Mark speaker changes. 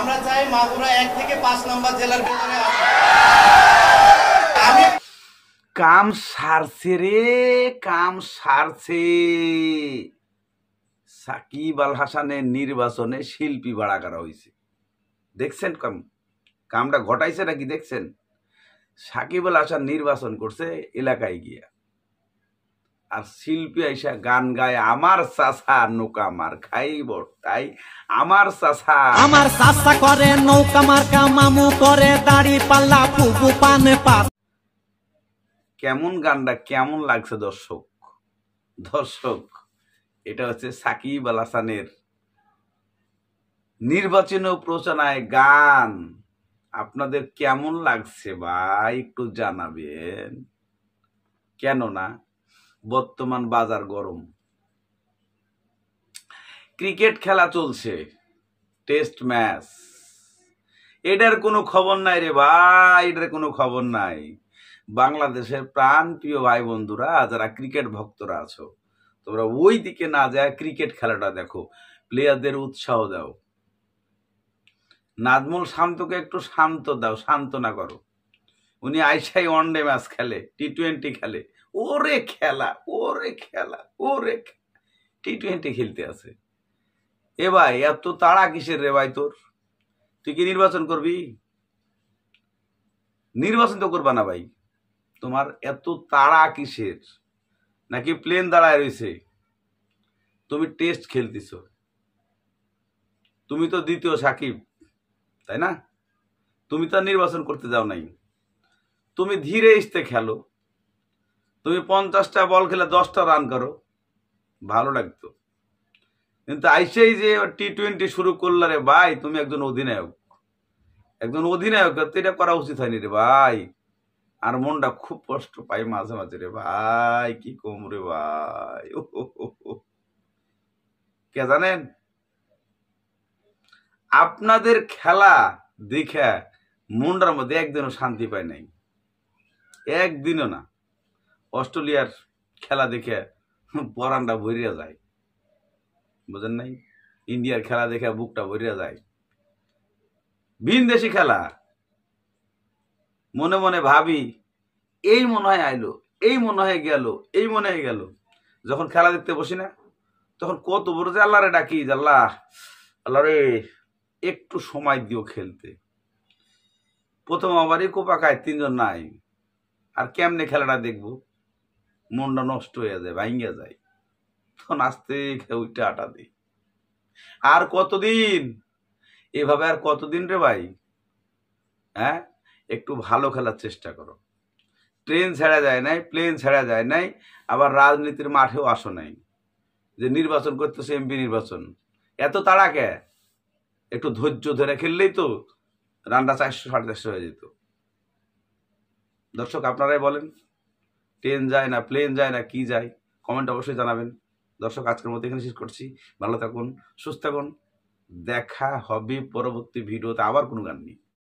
Speaker 1: আমরা চাই মাগুরা 1 থেকে 5 নম্বর জেলার ভিতরে
Speaker 2: কাম সারছে রে, কাম সারছে। সাকিব আল হাসানের নির্বাচনে শিল্পী ভাড়া করা হয়েছে, দেখছেন? কামটা ঘটাইছে নাকি দেখছেন? সাকিব আল হাসান নির্বাচন করছে এলাকায় গিয়া, আর শিল্পী আইসা গান গায়, আমার চাষা নৌকা মার খাইব তাই, আমার চাষা
Speaker 3: করে নৌকা মার্কা, মামু করে দাড়ি পাল্লা, ফুবু পানে পাত।
Speaker 2: কেমন গানটা কেমন লাগছে দর্শক? এটা হচ্ছে সাকিব আল হাসানের নির্বাচনী প্রচারণায় গান। আপনাদের কেমন লাগছে ভাই একটু জানাবেন। কেননা বর্তমান বাজার গরম, ক্রিকেট খেলা চলছে, টেস্ট ম্যাচ, এটার কোনো খবর নাই রে ভাই, এটার কোনো খবর নাই। বাংলাদেশের প্রাণ প্রিয় ভাই বন্ধুরা, যারা ক্রিকেট ভক্তরা আছো, তোমরা ওই দিকে না যায় ক্রিকেট খেলাটা দেখো, প্লেয়ারদের উৎসাহ দাও। নাজমুল শান্তকে একটু শান্ত দাও, সান্ত্বনা করো। উনি আইসাই ওয়ানডে ম্যাচ খেলে, টি-20 খেলে, ওরে খেলা টি-20 খেলতে আছে। এ ভাই এত তাড়া কিসের রে ভাই তোর? তুই কি নির্বাচন করবি? নির্বাচন তো করবা না ভাই, তোমার এত তাড়া কিসের? নাকি প্লেন দাঁড়ায় রয়েছে? তুমি টেস্ট খেলতেছ, তুমি তো দ্বিতীয় সাকিব, তাই না? তুমি তো নির্বাচন করতে যাও নাই, তুমি ধীরে ইস্তে খেলো। তুমি 50টা বল খেলে 10টা রান করো, ভালো লাগতো। কিন্তু আইসেই যে টি-20 শুরু করলে রে ভাই, তুমি একজন অধিনায়ক এটা করা উচিত হয়নি রে ভাই। আর মনটা খুব কষ্ট পাই মাঝে মাঝে রে ভাই, কি কম রে ভাই। কে জানেন, আপনাদের খেলা দেখে মনটার মধ্যে একদিনও শান্তি পায় নাই, একদিনও না। অস্ট্রেলিয়ার খেলা দেখে পরানটা ভরিয়া যায়, বুঝেন নাই? ইন্ডিয়ার খেলা দেখে বুকটা ভরিয়া যায়। ভিনদেশি খেলা মনে মনে ভাবি, এই মনে হয় আইলো, এই মনে হয় গেল। যখন খেলা দেখতে বসি না, তখন কত বড় যে আল্লাহরে ডাকি, আল্লাহ রে একটু সময় দিও খেলতে। প্রথম আবারই কোপা খায়, 3 জন নাই, আর কেমনে খেলাটা দেখবো? মনটা নষ্ট হয়ে যায়, ভাঙ্গা যায়। তখন আস্তে উইটা আটা দিই। আর কতদিন এভাবে, আর কতদিন রে ভাই? হ্যাঁ, একটু ভালো খেলার চেষ্টা করো। ট্রেন ছেড়া যায় নাই, প্লেন ছেড়া যায় নাই, আবার রাজনীতির মাঠেও আসো নাই যে নির্বাচন করতেছে, এমপি নির্বাচন। এত তাড়া কে? একটু ধৈর্য ধরে খেললেই তো রানটা 400-450 হয়ে যেত। দর্শক আপনারাই বলেন, ট্রেন যায় না, প্লেন যায় না, কি যায়? কমেন্ট অবশ্যই জানাবেন। দর্শক আজকের মতো এখানে শেষ করছি। ভালো থাকুন, সুস্থ থাকুন, দেখা হবে পরবর্তী ভিডিওতে আবার কোনো গান নিয়ে।